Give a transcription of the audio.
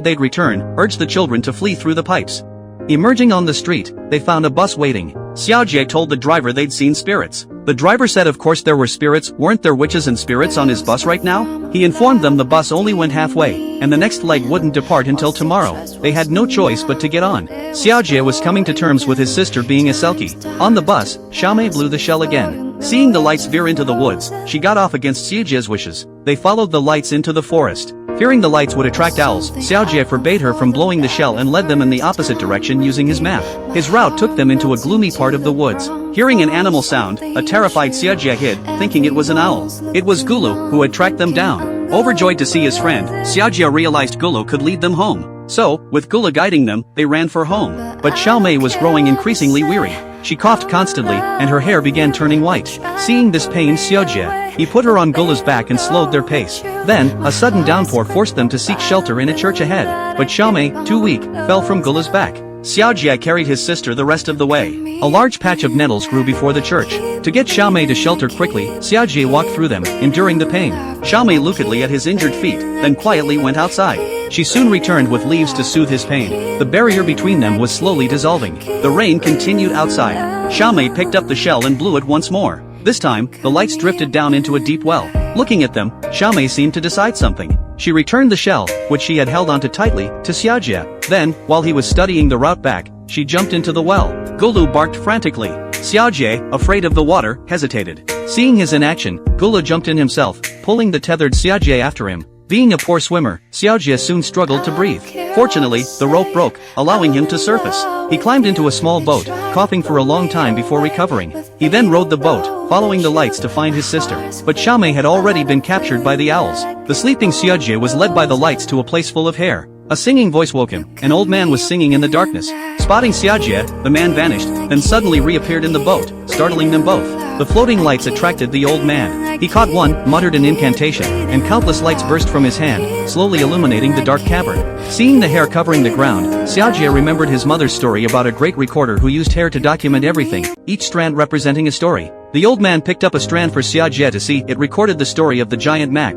they'd return, urged the children to flee through the pipes. Emerging on the street, they found a bus waiting. Xiaojie told the driver they'd seen spirits. The driver said of course there were spirits, weren't there witches and spirits on his bus right now? He informed them the bus only went halfway, and the next leg wouldn't depart until tomorrow. They had no choice but to get on. Xiaojie was coming to terms with his sister being a selkie. On the bus, Xiaomei blew the shell again. Seeing the lights veer into the woods, she got off against Xiaojie's wishes. They followed the lights into the forest. Fearing the lights would attract owls, Xiaojie forbade her from blowing the shell and led them in the opposite direction using his map. His route took them into a gloomy part of the woods. Hearing an animal sound, a terrified Xiaojie hid, thinking it was an owl. It was Gulu, who had tracked them down. Overjoyed to see his friend, Xiaojie realized Gulu could lead them home. So, with Gulu guiding them, they ran for home. But Xiaomei was growing increasingly weary. She coughed constantly, and her hair began turning white. Seeing this pained Xiaojie, he put her on Gulu's back and slowed their pace. Then, a sudden downpour forced them to seek shelter in a church ahead. But Xiaomei, too weak, fell from Gulu's back. Xiaojie carried his sister the rest of the way. A large patch of nettles grew before the church. To get Xiaomei to shelter quickly, Xiaojie walked through them, enduring the pain. Xiaomei looked at his injured feet, then quietly went outside. She soon returned with leaves to soothe his pain. The barrier between them was slowly dissolving. The rain continued outside. Xiaomei picked up the shell and blew it once more. This time, the lights drifted down into a deep well. Looking at them, Xiaomei seemed to decide something. She returned the shell, which she had held onto tightly, to Xiaojie. Then, while he was studying the route back, she jumped into the well. Gulu barked frantically. Xiaojie, afraid of the water, hesitated. Seeing his inaction, Gulu jumped in himself, pulling the tethered Xiaojie after him. Being a poor swimmer, Xiaojie soon struggled to breathe. Fortunately, the rope broke, allowing him to surface. He climbed into a small boat, coughing for a long time before recovering. He then rowed the boat, following the lights to find his sister. But Xiaomei had already been captured by the owls. The sleeping Xiaojie was led by the lights to a place full of hair. A singing voice woke him. An old man was singing in the darkness. Spotting Xiaojie, the man vanished, then suddenly reappeared in the boat, startling them both. The floating lights attracted the old man. He caught one, muttered an incantation, and countless lights burst from his hand, slowly illuminating the dark cavern. Seeing the hair covering the ground, Xiaojie remembered his mother's story about a great recorder who used hair to document everything, each strand representing a story. The old man picked up a strand for Xiaojie to see. It recorded the story of the giant Mac.